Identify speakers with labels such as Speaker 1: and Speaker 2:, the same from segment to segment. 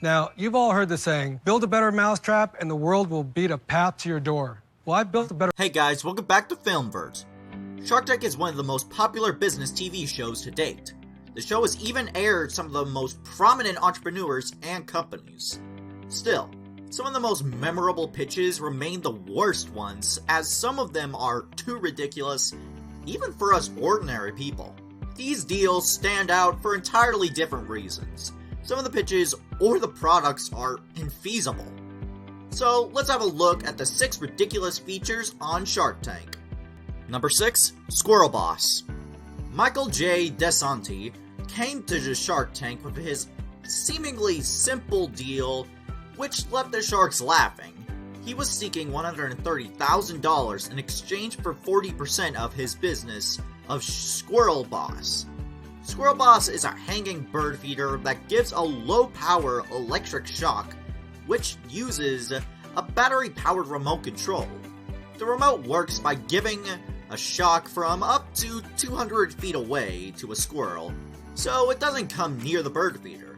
Speaker 1: Now, you've all heard the saying, build a better mousetrap and the world will beat a path to your door. Well, I built a better...
Speaker 2: Hey guys, welcome back to Filmvert. Shark Tank is one of the most popular business TV shows to date. The show has even aired some of the most prominent entrepreneurs and companies. Still, some of the most memorable pitches remain the worst ones, as some of them are too ridiculous, even for us ordinary people. These deals stand out for entirely different reasons. Some of the pitches or the products are infeasible. So let's have a look at the 6 ridiculous features on Shark Tank. Number 6. Squirrel Boss. Michael J. DeSanti came to the Shark Tank with his seemingly simple deal, which left the sharks laughing. He was seeking $130,000 in exchange for 40% of his business of Squirrel Boss. Squirrel Boss is a hanging bird feeder that gives a low-power electric shock, which uses a battery-powered remote control. The remote works by giving a shock from up to 200 feet away to a squirrel, so it doesn't come near the bird feeder.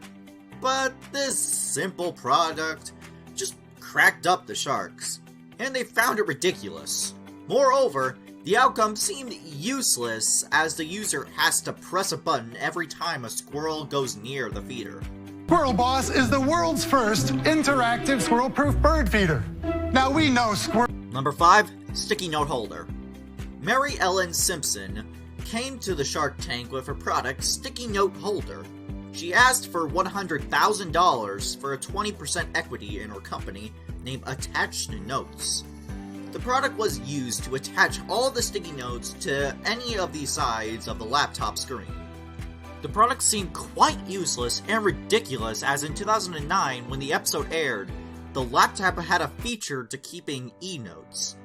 Speaker 2: But this simple product just cracked up the sharks, and they found it ridiculous. Moreover, the outcome seemed useless as the user has to press a button every time a squirrel goes near the feeder.
Speaker 3: Squirrel Boss is the world's first interactive squirrel-proof bird feeder. Now we know squirrel...
Speaker 2: Number 5. Sticky Note Holder. Mary Ellen Simpson came to the Shark Tank with her product Sticky Note Holder. She asked for $100,000 for a 20% equity in her company named Attached Notes. The product was used to attach all the sticky notes to any of the sides of the laptop screen. The product seemed quite useless and ridiculous, as in 2009, when the episode aired, the laptop had a feature to keeping e-notes.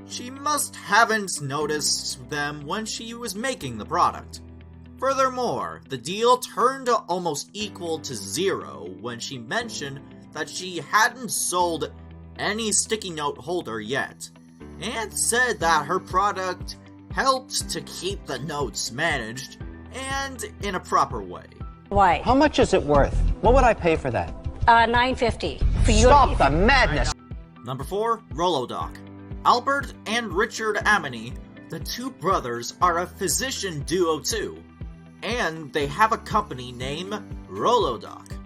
Speaker 2: She must haven't noticed them when she was making the product. Furthermore, the deal turned almost equal to zero when she mentioned that she hadn't sold any sticky note holder yet, and said that her product helped to keep the notes managed and in a proper way.
Speaker 4: Why?
Speaker 5: How much is it worth? What would I pay for that?
Speaker 4: $9.50.
Speaker 5: Stop the madness!
Speaker 2: Number 4. ROLODOC. Albert and Richard Amany, the two brothers, are a physician duo too, and they have a company named ROLODOC.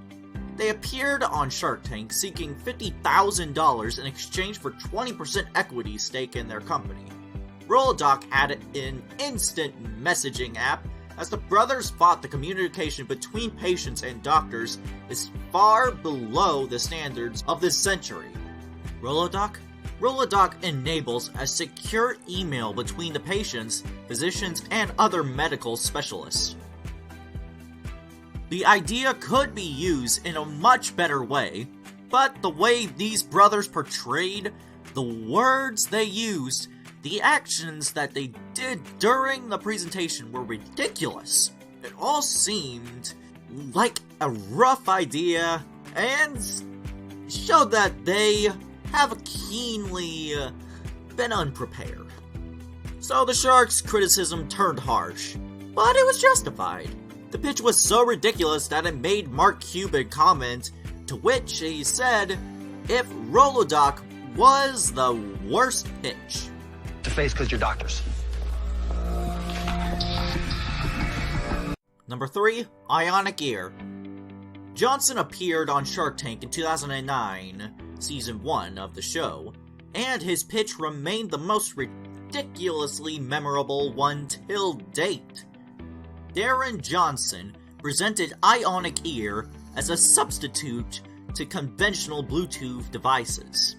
Speaker 2: They appeared on Shark Tank seeking $50,000 in exchange for 20% equity stake in their company. ROLODOC had an instant messaging app, as the brothers thought the communication between patients and doctors is far below the standards of this century. ROLODOC enables a secure email between the patients, physicians, and other medical specialists. The idea could be used in a much better way, but the way these brothers portrayed, the words they used, the actions that they did during the presentation were ridiculous. It all seemed like a rough idea, and showed that they have keenly been unprepared. So the Sharks' criticism turned harsh, but it was justified. The pitch was so ridiculous that it made Mark Cuban comment, to which he said, if ROLODOC was the worst pitch.
Speaker 5: To face because you're doctors.
Speaker 2: Number 3. IONICEAR. Johnson appeared on Shark Tank in 2009, Season 1 of the show, and his pitch remained the most ridiculously memorable one till date. Darren Johnson presented IONICEAR as a substitute to conventional Bluetooth devices.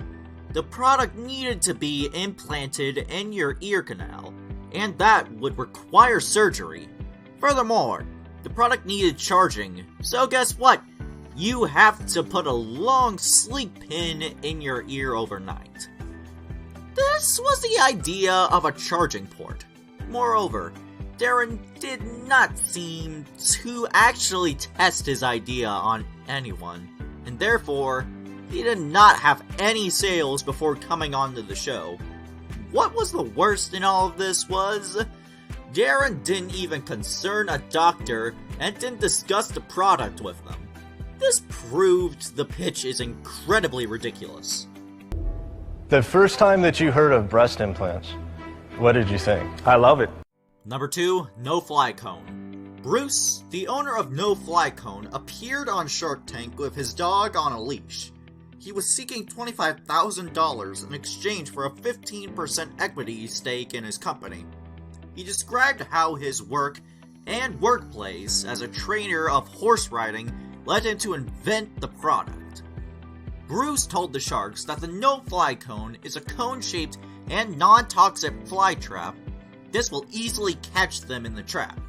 Speaker 2: The product needed to be implanted in your ear canal, and that would require surgery. Furthermore, the product needed charging, so guess what? You have to put a long sleep pin in your ear overnight. This was the idea of a charging port. Moreover, Darren did not seem to actually test his idea on anyone, and therefore, he did not have any sales before coming onto the show. What was the worst in all of this was, Darren didn't even concern a doctor and didn't discuss the product with them. This proved the pitch is incredibly ridiculous.
Speaker 4: The first time that you heard of breast implants, what did you think? I love it.
Speaker 2: Number 2, No Fly Cone. Bruce, the owner of No Fly Cone, appeared on Shark Tank with his dog on a leash. He was seeking $25,000 in exchange for a 15% equity stake in his company. He described how his work and workplace as a trainer of horse riding led him to invent the product. Bruce told the sharks that the no-fly cone is a cone-shaped and non-toxic fly trap. This will easily catch them in the trap.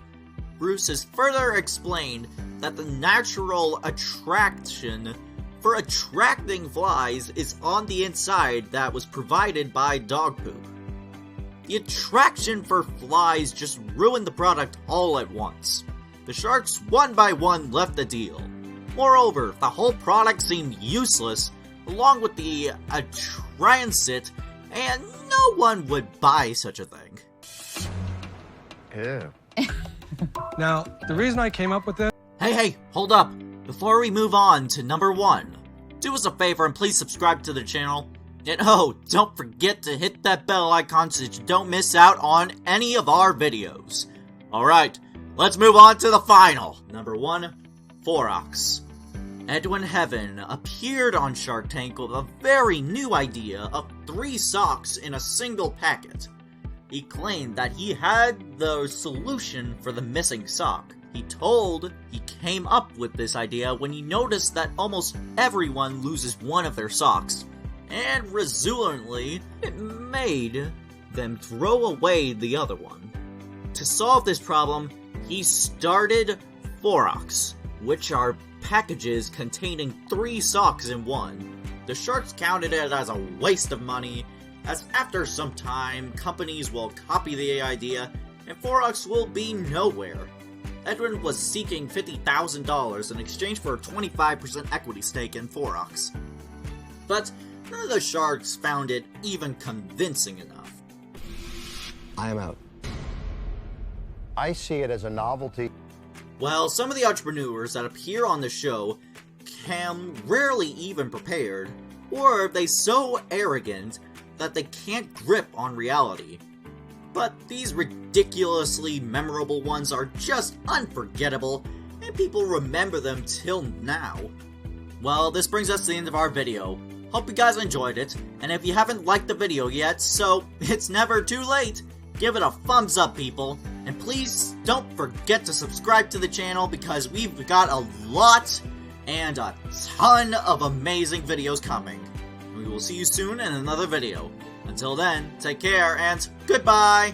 Speaker 2: Bruce has further explained that the natural attraction for attracting flies is on the inside that was provided by dog poop. The attraction for flies just ruined the product all at once. The sharks one by one left the deal. Moreover, the whole product seemed useless, along with the transit, and no one would buy such a thing.
Speaker 4: Ew.
Speaker 1: Now, the reason I came up with this...
Speaker 2: Hey, hold up. Before we move on to number 1, do us a favor and please subscribe to the channel. And oh, don't forget to hit that bell icon so that you don't miss out on any of our videos. Alright, let's move on to the final. Number 1, THROX. Edwin Heaven appeared on Shark Tank with a very new idea of 3 socks in a single packet. He claimed that he had the solution for the missing sock. He told he came up with this idea when he noticed that almost everyone loses one of their socks, and resultantly, it made them throw away the other one. To solve this problem, he started THROX, which are packages containing 3 socks in one. The sharks counted it as a waste of money, as after some time, companies will copy the idea, and THROX will be nowhere. Edwin was seeking $50,000 in exchange for a 25% equity stake in THROX. But none of the sharks found it even convincing enough.
Speaker 5: I am out. I see it as a novelty.
Speaker 2: Well, some of the entrepreneurs that appear on the show come rarely even prepared, or they so arrogant that they can't grip on reality. But these ridiculously memorable ones are just unforgettable, and people remember them till now. Well, this brings us to the end of our video. Hope you guys enjoyed it, and if you haven't liked the video yet, so it's never too late, give it a thumbs up, people. And please don't forget to subscribe to the channel because we've got a lot and a ton of amazing videos coming. We will see you soon in another video. Until then, take care and goodbye!